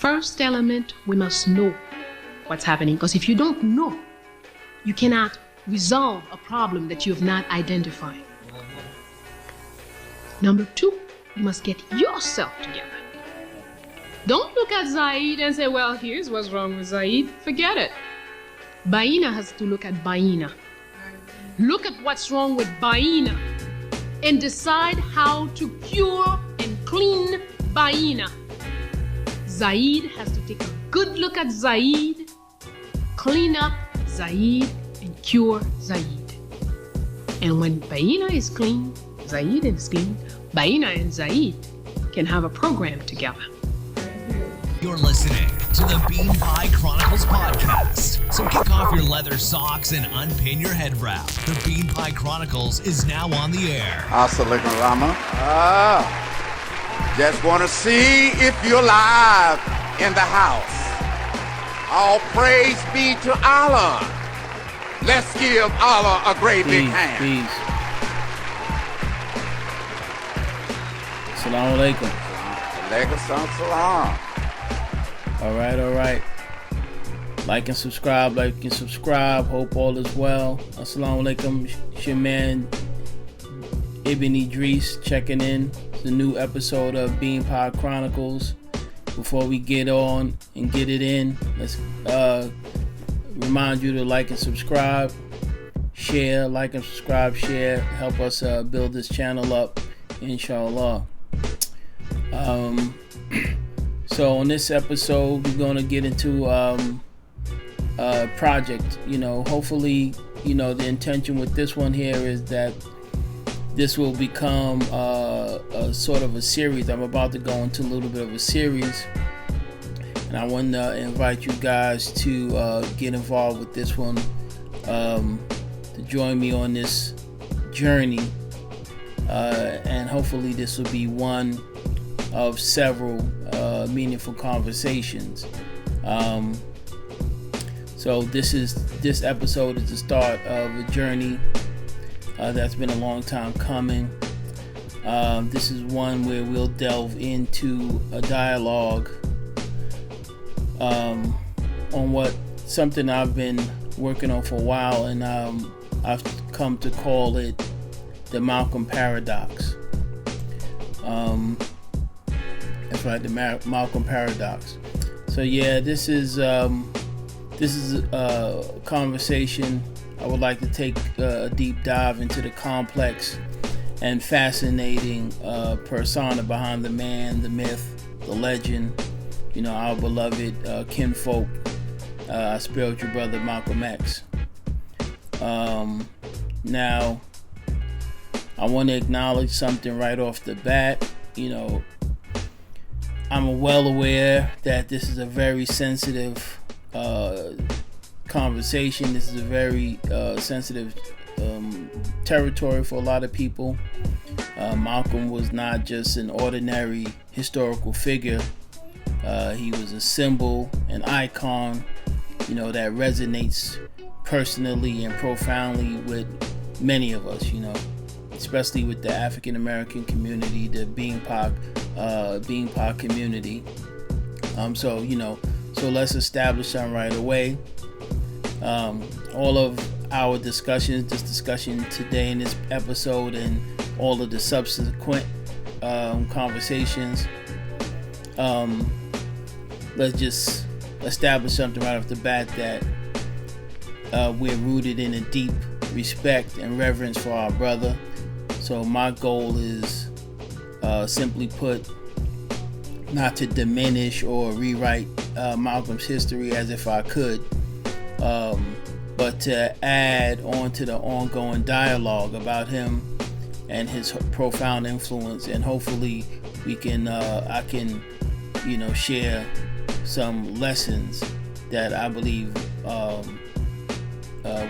First element, we must know what's happening. Because if you don't know, you cannot resolve a problem that you have not identified. Number two, you must get yourself together. Don't look at Zaid and say, well, here's what's wrong with Zaid. Forget it. Baina has to look at Baina. Look at what's wrong with Baina and decide how to cure and clean Baina. Zaid has to take a good look at Zaid, clean up Zaid, and cure Zaid. And when Baina is clean, Zaid is clean, Baina and Zaid can have a program together. You're listening to the Bean Pie Chronicles podcast. So kick off your leather socks and unpin your head wrap. The Bean Pie Chronicles is now on the air. Assalamualaikum Rama. Just want to see if you're live in the house. All praise be to Allah. Let's give Allah a great big hand. Peace. Assalamu alaikum. Alaikum salam. All right. Like and subscribe. Hope all is well. Assalamu alaikum. It's your man Ibn Idris checking in. It's a new episode of Bean Pie Chronicles. Before we get on and get it in, let's remind you to like and subscribe, share, share. Help us build this channel up, inshallah. So on this episode, we're going to get into a project. Hopefully, the intention with this one here is that this will become a sort of a series. I'm about to go into a little bit of a series, and I want to invite you guys to get involved with this one, to join me on this journey, and hopefully this will be one of several meaningful conversations. So this episode is the start of a journey that's been a long time coming. This is one where we'll delve into a dialogue on something I've been working on for a while, and I've come to call it the Malcolm Paradox. That's right, the Malcolm Paradox. So yeah, this is a conversation. I would like to take a deep dive into the complex and fascinating persona behind the man, the myth, the legend, our beloved kinfolk, our spiritual brother Malcolm X. Now, I want to acknowledge something right off the bat. I'm well aware that this is a very sensitive conversation. This is a very sensitive territory for a lot of people. Malcolm was not just an ordinary historical figure. He was a symbol, an icon, that resonates personally and profoundly with many of us, especially with the African American community, the Bean Pie community. So let's establish something right away. All of our discussion today in this episode and all of the subsequent conversations, let's just establish something right off the bat, that we're rooted in a deep respect and reverence for our brother. So my goal is, simply put, not to diminish or rewrite Malcolm's history as if I could, but to add on to the ongoing dialogue about him and his profound influence, and hopefully I can share some lessons that I believe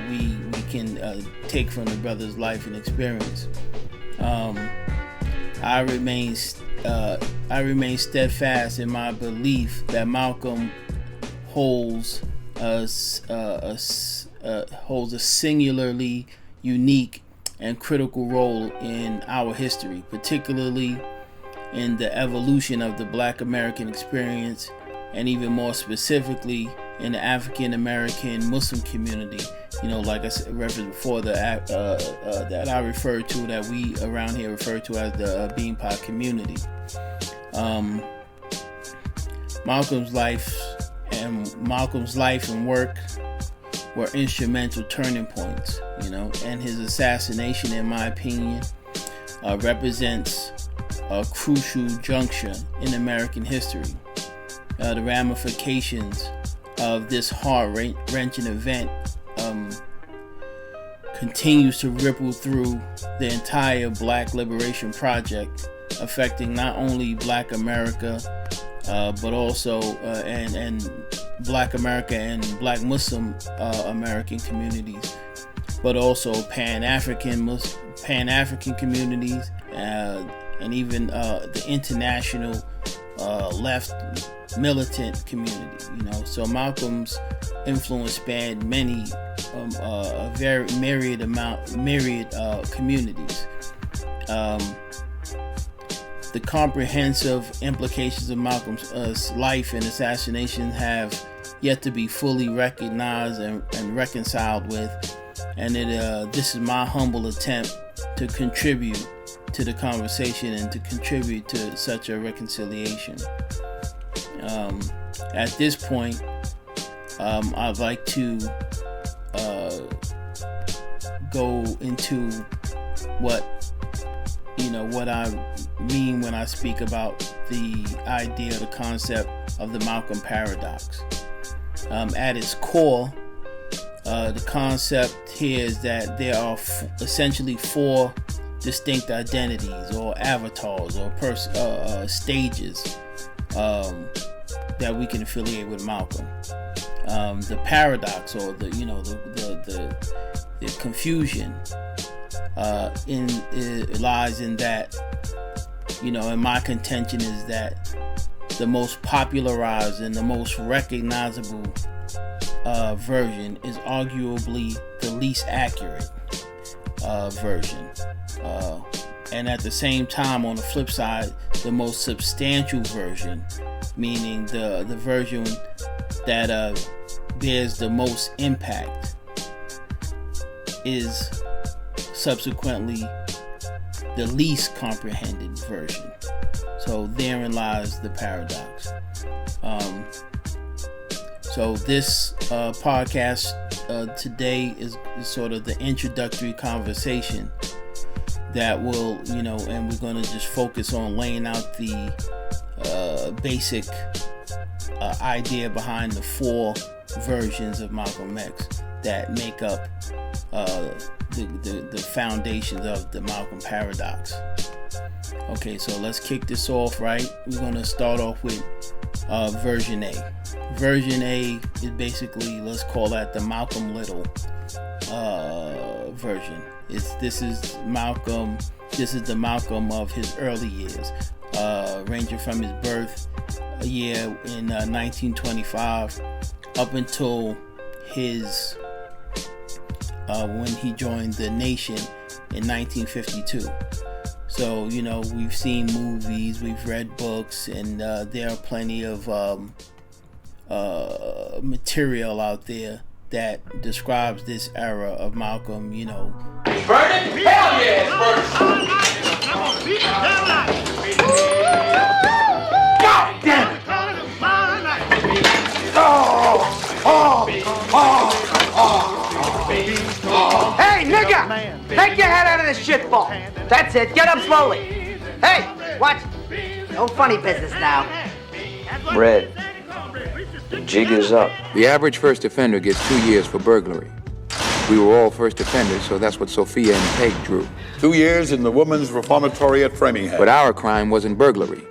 we can take from the brother's life and experience. I remain steadfast in my belief that Malcolm holds a singularly unique and critical role in our history, particularly in the evolution of the Black American experience and even more specifically in the African American Muslim community. Like I said, referenced before, that I refer to, that we around here refer to as the Beanpot community. Malcolm's life and work were instrumental turning points, and his assassination, in my opinion, represents a crucial juncture in American history. The ramifications of this heart-wrenching event continues to ripple through the entire Black Liberation Project, affecting not only Black America, but also and Black America and Black Muslim American communities, but also Pan-African communities, and even the international left militant community. So Malcolm's influence spanned many, a very myriad communities. The comprehensive implications of Malcolm's life and assassination have yet to be fully recognized and reconciled with, and this is my humble attempt to contribute to the conversation and to contribute to such a reconciliation. At this point, I'd like to go into what I mean when I speak about the idea, the concept of the Malcolm paradox. At its core, the concept here is that there are essentially four distinct identities or avatars or stages that we can affiliate with Malcolm. The paradox, or the confusion lies in that, and my contention is that the most popularized and the most recognizable version is arguably the least accurate version. And at the same time, on the flip side, the most substantial version, meaning the version that bears the most impact, is subsequently the least comprehended version. So therein lies the paradox. So this podcast today is sort of the introductory conversation that will, and we're going to just focus on laying out the basic idea behind the four versions of Malcolm X that make up the foundations of the Malcolm paradox. Okay, so let's kick this off, right? We're going to start off with version A. Version A is basically, let's call that the Malcolm Little version. This is the Malcolm of his early years, ranging from his birth year in 1925 up until his when he joined the nation in 1952. So, we've seen movies, we've read books, and there are plenty of material out there that describes this era of Malcolm, Burning? Hell yeah, it's burning! God damn it! Hey, nigga! Take your head out of this shit ball. That's it. Get up slowly. Hey, watch. No funny business now. Red, the jig is up. The average first offender gets 2 years for burglary. We were all first offenders, so that's what Sophia and Peg drew. 2 years in the women's reformatory at Framingham. But our crime wasn't burglary.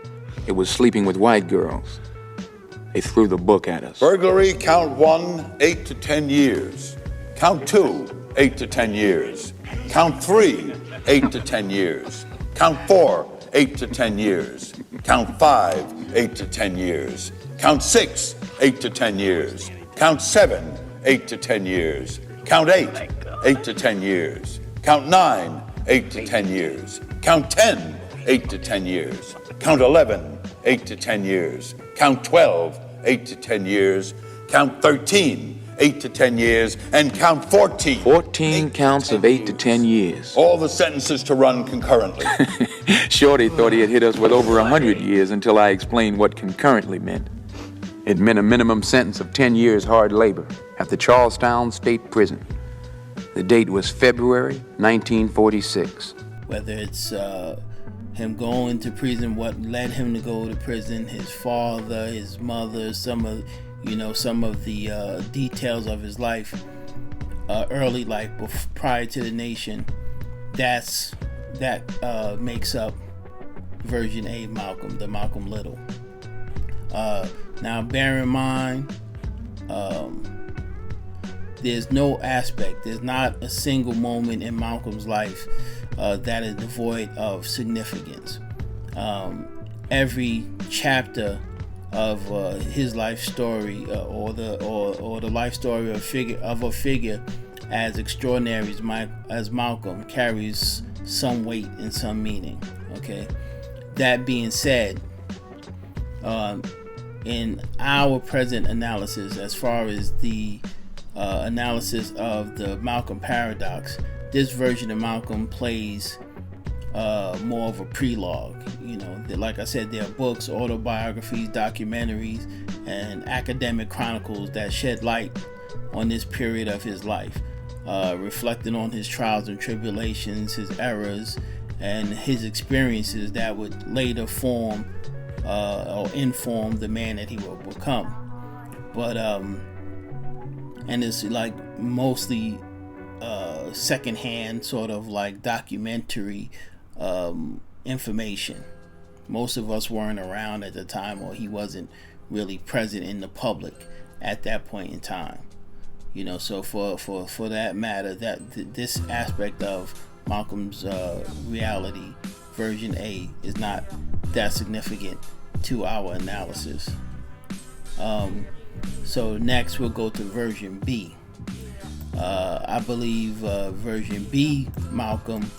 It was sleeping with white girls. They threw the book at us. Burglary, count 1, 8 to 10 years. Count 2, 8 to 10 years. Count 3, 8 to 10 years. Count 4, 8 to 10 years. Count 5, 8 to 10 years. Count 6, 8 to 10 years. Count 7, 8 to 10 years. Count 8, 8 to 10 years. Count 9, 8 to 10 years. Count 10, 8 to 10 years. Count 11, 8 to 10 years. Count 12, 8 to 10 years. Count 13, 8 to 10 years. And count 14. 14 counts of 8 to 10 years. All the sentences to run concurrently. Shorty thought he had hit us with over 100 years until I explained what concurrently meant. It meant a minimum sentence of 10 years hard labor at the Charlestown State Prison. The date was February 1946. Whether it's him going to prison, what led him to go to prison, his father, his mother, some of the details of his life, early life, prior to the nation, that makes up version A Malcolm, the Malcolm Little. Now bear in mind, there's not a single moment in Malcolm's life that is devoid of significance. Every chapter of his life story, or the life story of a figure as extraordinary as Malcolm, carries some weight and some meaning. Okay, that being said, in our present analysis, as far as the analysis of the Malcolm paradox, this version of Malcolm plays more of a prelogue. Like I said, there are books, autobiographies, documentaries, and academic chronicles that shed light on this period of his life, reflecting on his trials and tribulations, his errors, and his experiences that would later form or inform the man that he will become. But and it's like mostly secondhand, sort of like documentary information. Most of us weren't around at the time, or he wasn't really present in the public at that point in time. So for that matter, that this aspect of Malcolm's reality, version A, is not that significant to our analysis. So next we'll go to version B. I believe version B, Malcolm,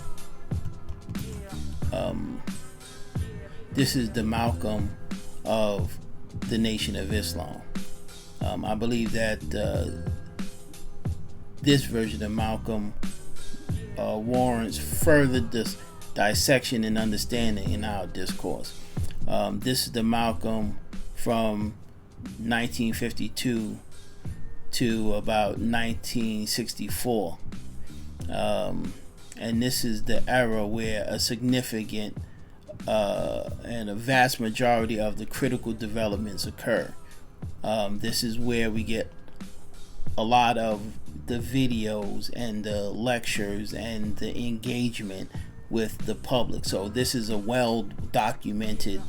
this is the Malcolm of the Nation of Islam. I believe that this version of Malcolm warrants further dissection and understanding in our discourse. This is the Malcolm from 1952 to about 1964. And this is the era where a significant and a vast majority of the critical developments occur. This is where we get a lot of the videos and the lectures and the engagement with the public. So this is a well documented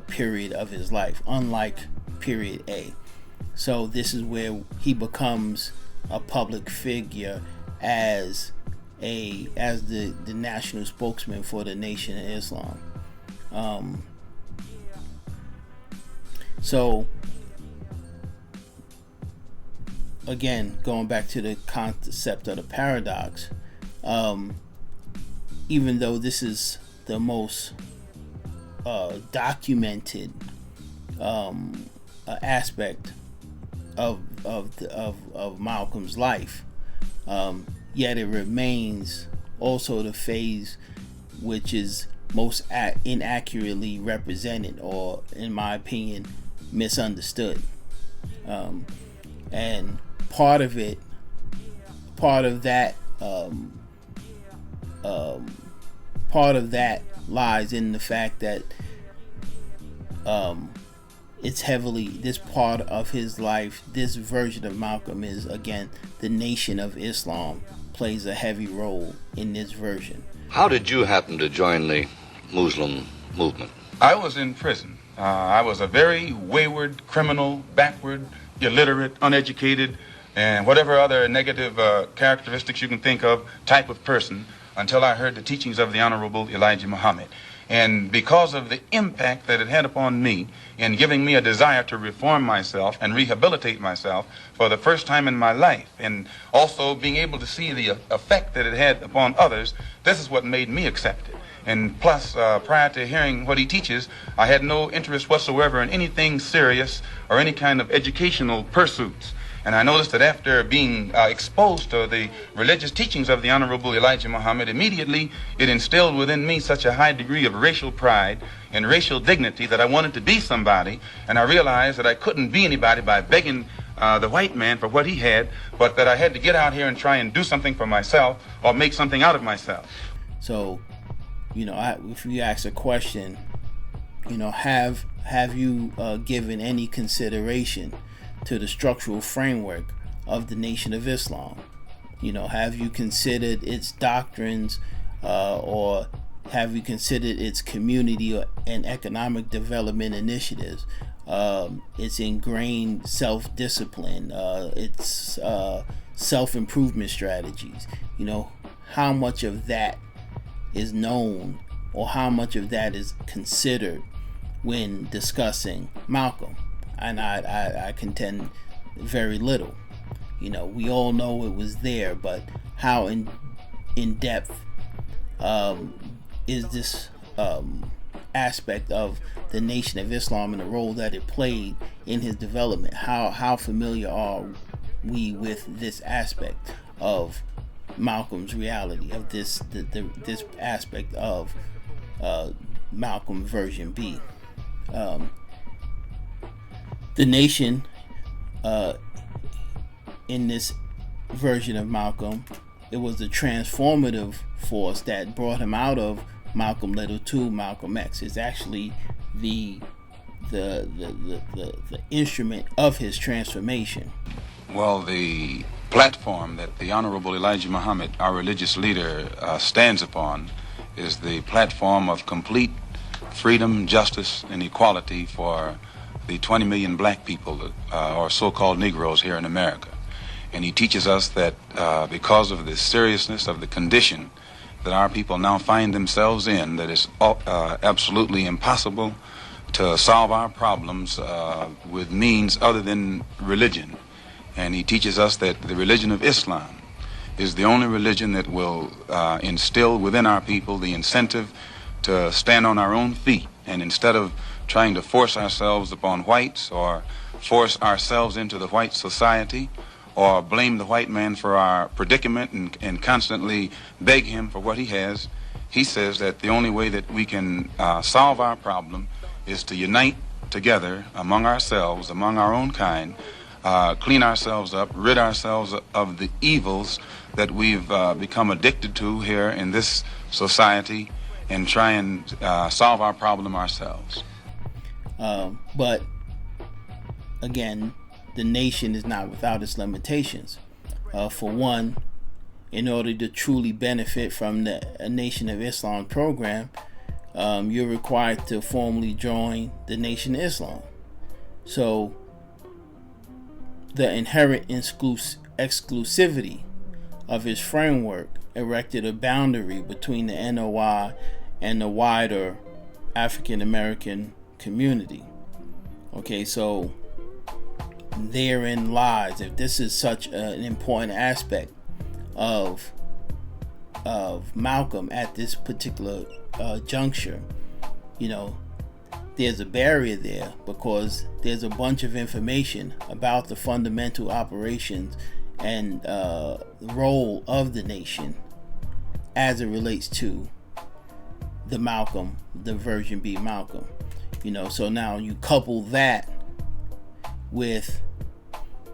period of his life, unlike period A. So this is where he becomes a public figure as the national spokesman for the Nation of Islam. So again, going back to the concept of the paradox, even though this is the most documented aspect of Malcolm's life, yet it remains also the phase which is most inaccurately represented, or in my opinion misunderstood. And part of that lies in the fact that it's heavily, this part of his life, this version of Malcolm is, again, the Nation of Islam plays a heavy role in this version. How did you happen to join the Muslim movement? I was in prison. I was a very wayward, criminal, backward, illiterate, uneducated, and whatever other negative characteristics you can think of type of person, until I heard the teachings of the Honorable Elijah Muhammad. And because of the impact that it had upon me in giving me a desire to reform myself and rehabilitate myself for the first time in my life, and also being able to see the effect that it had upon others, this is what made me accept it. And plus, prior to hearing what he teaches, I had no interest whatsoever in anything serious or any kind of educational pursuits. And I noticed that after being exposed to the religious teachings of the Honorable Elijah Muhammad, immediately it instilled within me such a high degree of racial pride and racial dignity that I wanted to be somebody. And I realized that I couldn't be anybody by begging the white man for what he had, but that I had to get out here and try and do something for myself or make something out of myself. So, if you ask a question, have you given any consideration to the structural framework of the Nation of Islam? Have you considered its doctrines, or have you considered its community and economic development initiatives, its ingrained self-discipline, its self-improvement strategies? How much of that is known, or how much of that is considered when discussing Malcolm? And I contend very little. We all know it was there, but how in depth is this aspect of the Nation of Islam and the role that it played in his development? How familiar are we with this aspect of Malcolm's reality, of this aspect of Malcolm version B? The Nation, in this version of Malcolm, it was the transformative force that brought him out of Malcolm Little to Malcolm X. It's actually the instrument of his transformation. Well, the platform that the Honorable Elijah Muhammad, our religious leader, stands upon is the platform of complete freedom, justice, and equality for the 20 million black people, or so-called Negroes here in America. And he teaches us that because of the seriousness of the condition that our people now find themselves in, that it's absolutely impossible to solve our problems with means other than religion. And he teaches us that the religion of Islam is the only religion that will instill within our people the incentive to stand on our own feet, and instead of trying to force ourselves upon whites or force ourselves into the white society or blame the white man for our predicament and constantly beg him for what he has, he says that the only way that we can solve our problem is to unite together among ourselves, among our own kind, clean ourselves up, rid ourselves of the evils that we've become addicted to here in this society, and try and solve our problem ourselves. But again, the nation is not without its limitations. For one, in order to truly benefit from the Nation of Islam program, you're required to formally join the Nation of Islam. So the inherent exclusivity of his framework erected a boundary between the NOI and the wider African American community. Okay, so therein lies, if this is such an important aspect of Malcolm at this particular juncture, there's a barrier there, because there's a bunch of information about the fundamental operations and role of the nation as it relates to the Malcolm, the version B Malcolm. So now you couple that with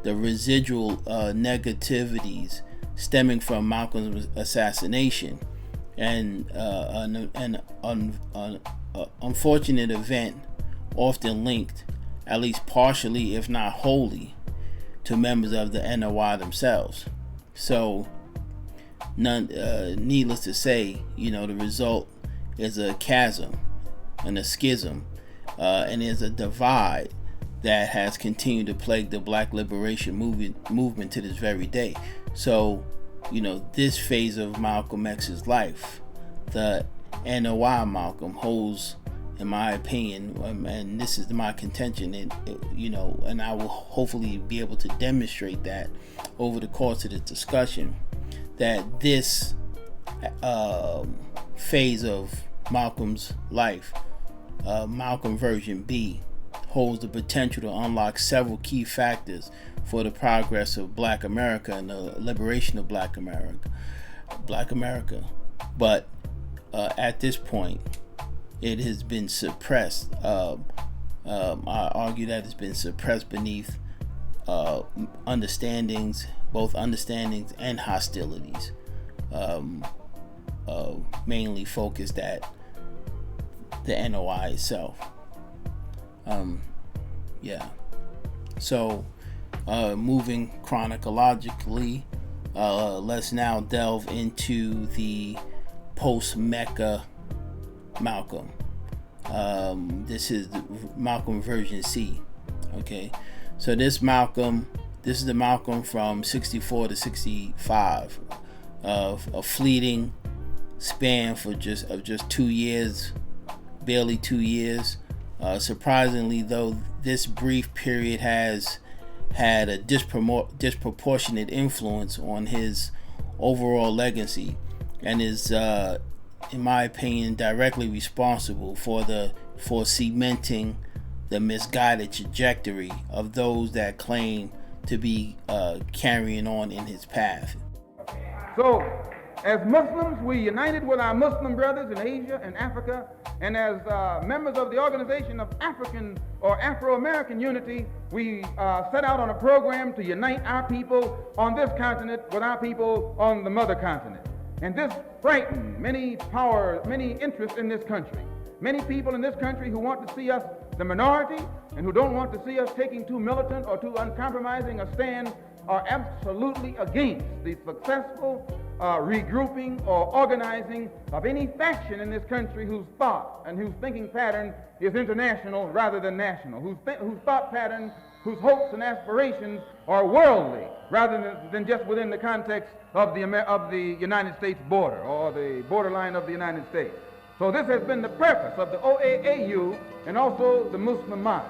the residual negativities stemming from Malcolm's assassination and an unfortunate event often linked, at least partially if not wholly, to members of the NOI themselves. So needless to say, the result is a chasm and a schism, and is a divide that has continued to plague the Black liberation movement to this very day. So, this phase of Malcolm X's life, the NOI Malcolm, holds, in my opinion, and this is my contention, and I will hopefully be able to demonstrate that over the course of the discussion, that this phase of Malcolm's life. Malcolm version B holds the potential to unlock several key factors for the progress of Black America and the liberation of Black America. But at this point, it has been suppressed. I argue that it's been suppressed beneath understandings, both understandings and hostilities, mainly focused at the NOI itself. So moving chronologically, let's now delve into the post-Mecca Malcolm. This is the Malcolm version C. Okay, so this is the Malcolm from 64 to 65, of a fleeting span of just 2 years, barely 2 years. Surprisingly, though, this brief period has had a disproportionate influence on his overall legacy, and is, in my opinion, directly responsible for cementing the misguided trajectory of those that claim to be carrying on in his path. So, as Muslims, we united with our Muslim brothers in Asia and Africa, and as members of the Organization of African or Afro-American Unity, we set out on a program to unite our people on this continent with our people on the mother continent. And this frightened many interests in this country. Many people in this country who want to see us the minority and who don't want to see us taking too militant or too uncompromising a stand are absolutely against the successful regrouping or organizing of any faction in this country whose thought and whose thinking pattern is international rather than national, whose thought pattern, whose hopes and aspirations are worldly rather than just within the context of the United States border or the borderline of the United States. So this has been the purpose of the OAAU and also the Muslim Mosque,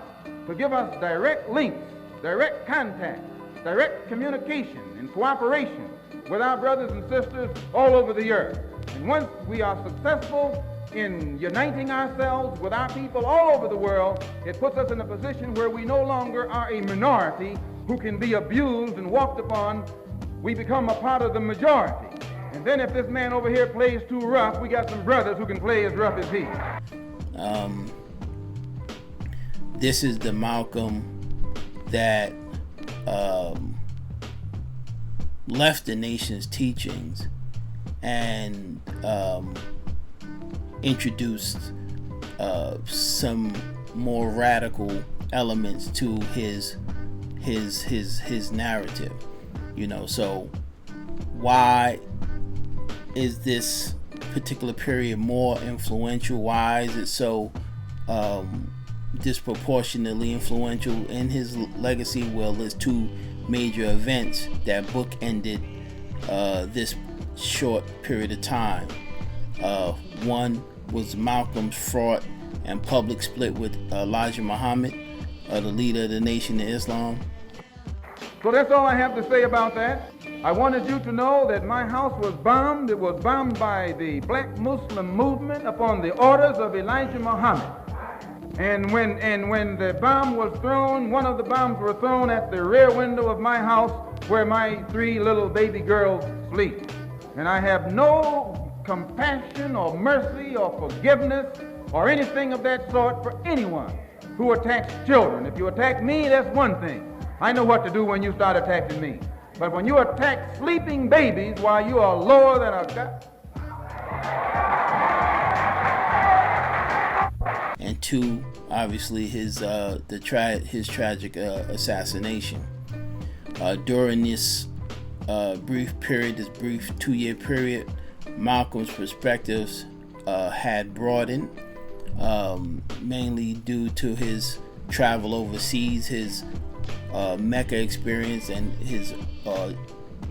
to give us direct links, direct contact, direct communication and cooperation with our brothers and sisters all over the earth. And once we are successful in uniting ourselves with our people all over the world, it puts us in a position where we no longer are a minority who can be abused and walked upon. We become a part of the majority. And then if this man over here plays too rough, we got some brothers who can play as rough as he. This is the Malcolm that left the nation's teachings and introduced some more radical elements to his narrative. So why is this particular period more influential? Why is it so disproportionately influential in his legacy? Well, there's two major events that bookended this short period of time. One was Malcolm's fraught and public split with Elijah Muhammad, the leader of the Nation of Islam. So that's all I have to say about that. I wanted you to know that my house was bombed. It was bombed by the Black Muslim movement upon the orders of Elijah Muhammad. And when the bomb was thrown, one of the bombs were thrown at the rear window of my house where my 3 little baby girls sleep. And I have no compassion or mercy or forgiveness or anything of that sort for anyone who attacks children. If you attack me, that's one thing. I know what to do when you start attacking me. But when you attack sleeping babies while you are lower than a... And two, obviously, his tragic assassination. During this brief 2-year period, Malcolm's perspectives had broadened, mainly due to his travel overseas, his Mecca experience, and his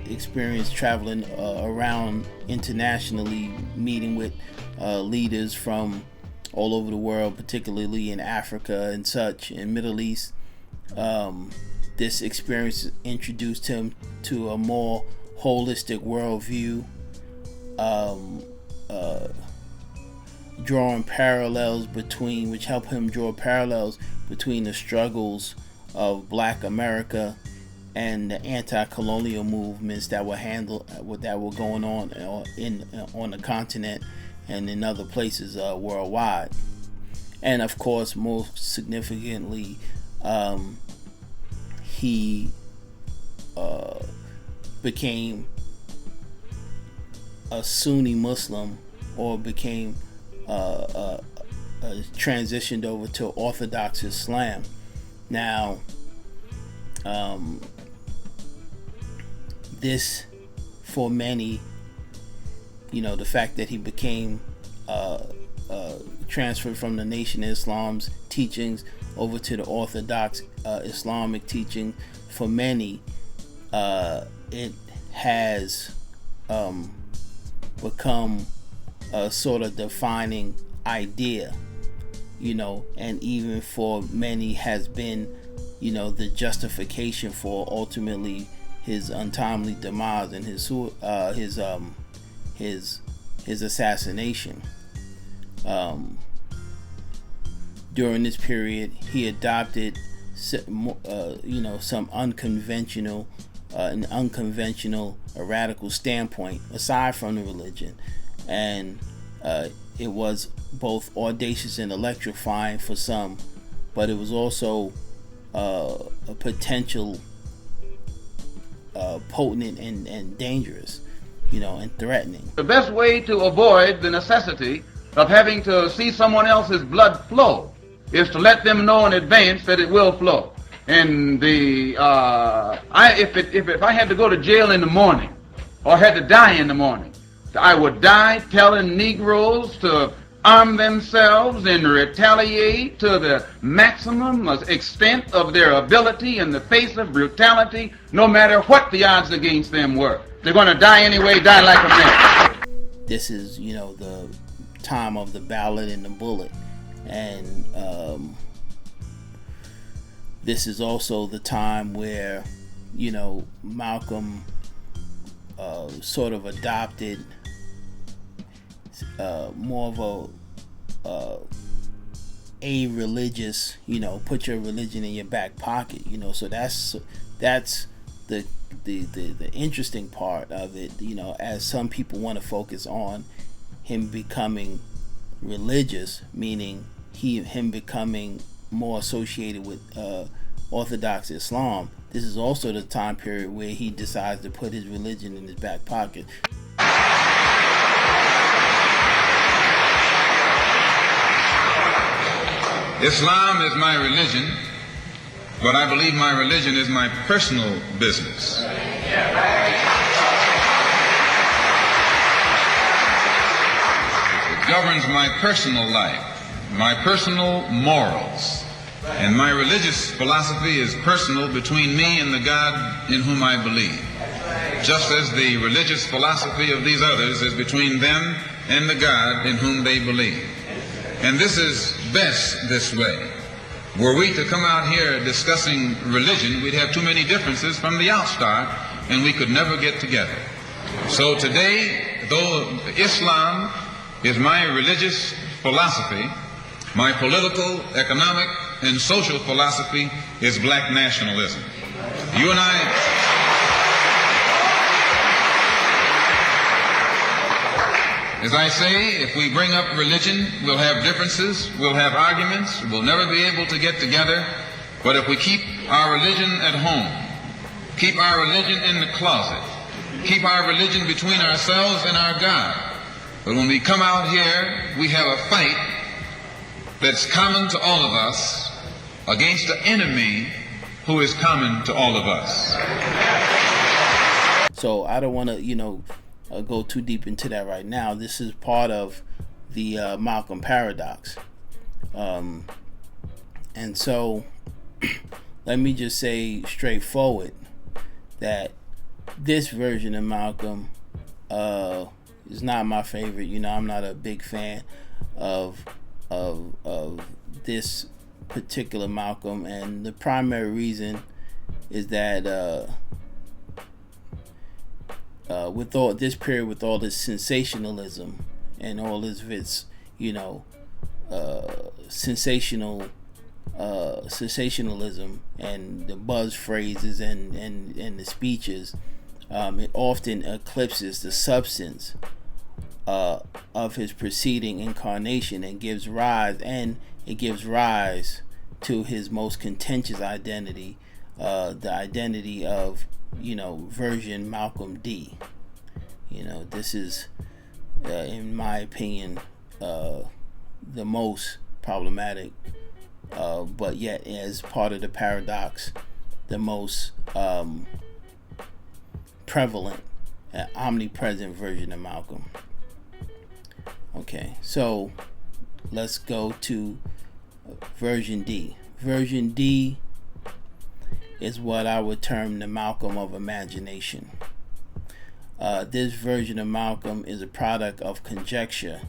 experience traveling around internationally, meeting with leaders from all over the world, particularly in Africa and such, in Middle East. This experience introduced him to a more holistic worldview. drawing parallels between, which helped him draw parallels between the struggles of Black America and the anti-colonial movements that were going on on the continent and in other places worldwide. And of course, most significantly, he became a Sunni Muslim, or became transitioned over to Orthodox Islam. Now, this, for many, the fact that he became transferred from the Nation of Islam's teachings over to the Orthodox Islamic teaching, for many, it has become a sort of defining idea, and even for many has been, the justification for ultimately his untimely demise and his assassination. During this period, he adopted, some unconventional, a radical standpoint aside from the religion, and it was both audacious and electrifying for some, but it was also a potential potent and dangerous, and threatening. The best way to avoid the necessity of having to see someone else's blood flow is to let them know in advance that it will flow. And if I had to go to jail in the morning, or had to die in the morning, I would die telling Negroes to arm themselves and retaliate to the maximum extent of their ability in the face of brutality, no matter what the odds against them were. They're going to die anyway, die like a man. This is, the time of the ballot and the bullet. And this is also the time where, Malcolm sort of adopted more of a religious, put your religion in your back pocket, so that's the interesting part of it, as some people want to focus on him becoming religious, meaning him becoming more associated with Orthodox Islam. This is also the time period where he decides to put his religion in his back pocket. Islam is my religion, but I believe my religion is my personal business. It governs my personal life, my personal morals, and my religious philosophy is personal between me and the God in whom I believe, just as the religious philosophy of these others is between them and the God in whom they believe. And this is best this way. Were we to come out here discussing religion, we'd have too many differences from the outstart, and we could never get together. So today, though Islam is my religious philosophy, my political, economic, and social philosophy is black nationalism. You and I... As I say, if we bring up religion, we'll have differences, we'll have arguments, we'll never be able to get together. But if we keep our religion at home, keep our religion in the closet, keep our religion between ourselves and our God, but when we come out here, we have a fight that's common to all of us against the enemy who is common to all of us. So I don't want to, go too deep into that right now. This is part of the Malcolm paradox. And so let me just say straightforward that this version of Malcolm is not my favorite. I'm not a big fan of this particular Malcolm, and the primary reason is that with all this period, with all this sensationalism and all this its sensationalism and the buzz phrases and the speeches, it often eclipses the substance of his preceding incarnation and gives rise to his most contentious identity, the identity of version Malcolm D. This is in my opinion the most problematic, but yet as part of the paradox, the most prevalent and omnipresent version of Malcolm. Okay, so let's go to version D. Version D is what I would term the Malcolm of imagination. This version of Malcolm is a product of conjecture.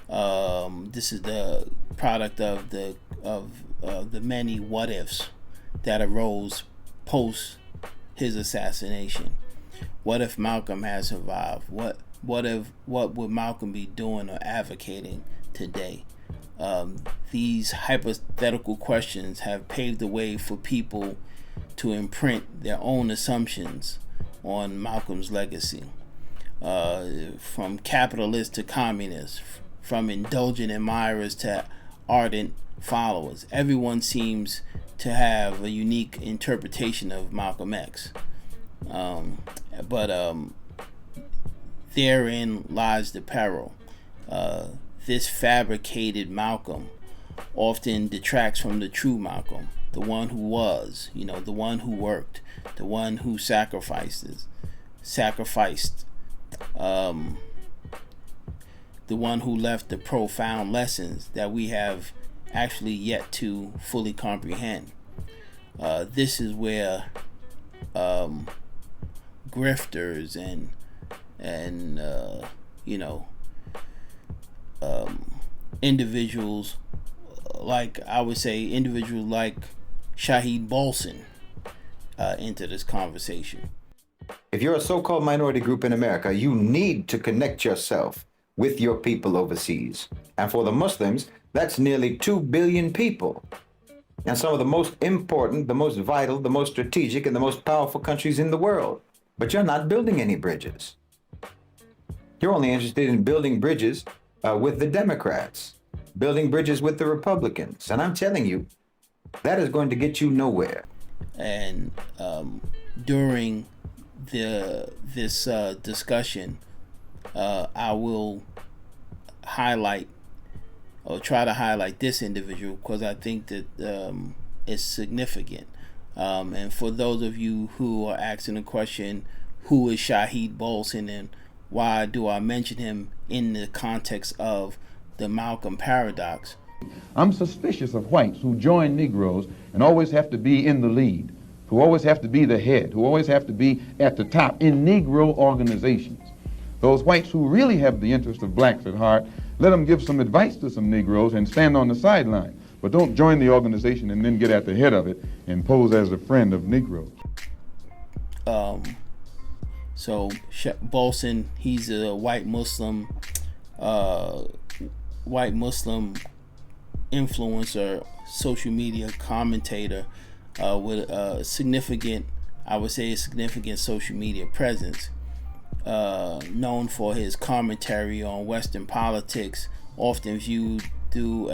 This is the product of the many what ifs that arose post his assassination. What if Malcolm had survived? What would Malcolm be doing or advocating today? These hypothetical questions have paved the way for people to imprint their own assumptions on Malcolm's legacy. From capitalist to communist, from indulgent admirers to ardent followers, everyone seems to have a unique interpretation of Malcolm X. But therein lies the peril. This fabricated Malcolm often detracts from the true Malcolm, the one who was, the one who worked, the one who sacrificed, the one who left the profound lessons that we have actually yet to fully comprehend. This is where grifters and individuals like Shahid Bolson into this conversation. If you're a so-called minority group in America, you need to connect yourself with your people overseas. And for the Muslims, that's nearly 2 billion people. And some of the most important, the most vital, the most strategic, and the most powerful countries in the world. But you're not building any bridges. You're only interested in building bridges with the Democrats, building bridges with the Republicans. And I'm telling you, that is going to get you nowhere. And during this discussion, I will highlight or try to highlight this individual because I think that it's significant. And for those of you who are asking the question, who is Shahid Bolson and why do I mention him in the context of the Malcolm paradox? I'm suspicious of whites who join Negroes and always have to be in the lead, who always have to be the head, who always have to be at the top in Negro organizations. Those whites who really have the interest of blacks at heart, let them give some advice to some Negroes and stand on the sideline. But don't join the organization and then get at the head of it and pose as a friend of Negroes. So Bolson, he's a white Muslim influencer, social media commentator with a significant social media presence, known for his commentary on Western politics, often viewed through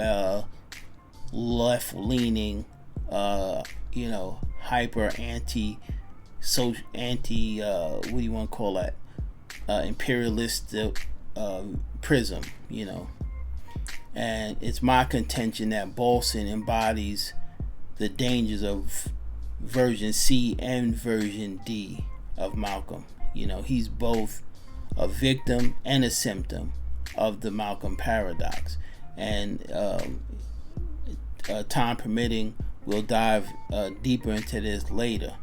left-leaning, hyper imperialist prism, and it's my contention that Bolson embodies the dangers of version C and version D of Malcolm. He's both a victim and a symptom of the Malcolm paradox, and time permitting, we'll dive deeper into this later.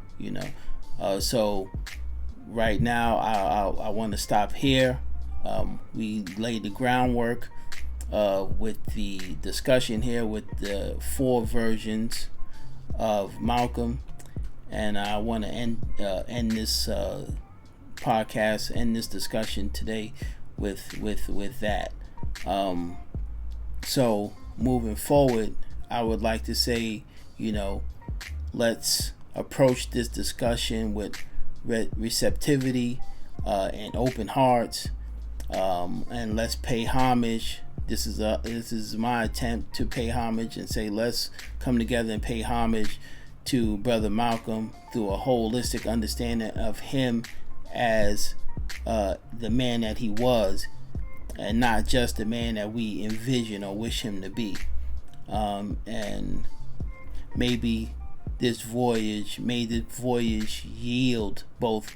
So right now I want to stop here. We laid the groundwork with the discussion here with the 4 versions of Malcolm, and I want to end this podcast, end this discussion today with that. So moving forward, I would like to say, let's approach this discussion with receptivity and open hearts, and let's pay homage. This is my attempt to pay homage and say, let's come together and pay homage to Brother Malcolm through a holistic understanding of him as the man that he was, and not just the man that we envision or wish him to be. And maybe this voyage yield both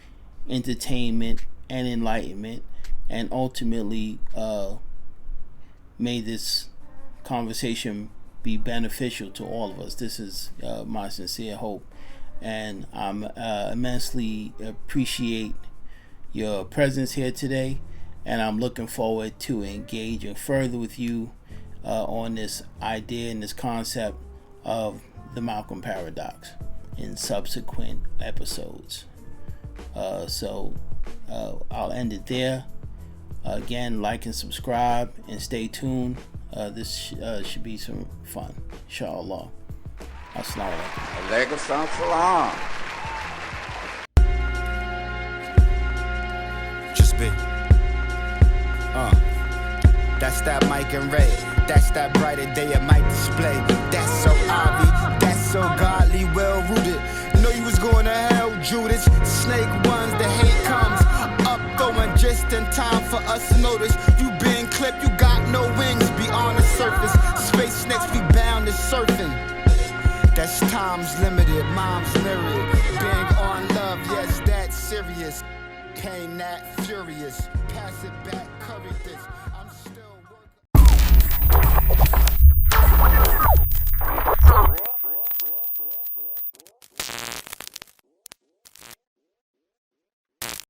entertainment and enlightenment, and ultimately may this conversation be beneficial to all of us. This is my sincere hope, and I'm immensely appreciate your presence here today, and I'm looking forward to engaging further with you on this idea and this concept of the Malcolm Paradox in subsequent episodes. So I'll end it there. Again, like and subscribe and stay tuned. This should be some fun, inshallah. Assalamu alaikum. Alaikum salam. Just be. That's that Mike and Ray. That's that brighter day of Mike display. That's so obvious. That's so godly, well rooted. Know you was going to hell, Judas. Snake ones, the hate comes up, throwing just in time for us to notice. You been clipped, you got no wings beyond the surface. Space snakes be bound to surfing. That's time's limited, mom's myriad. Bang on love, yes, that's serious. Pain that furious. Pass it back, courage this.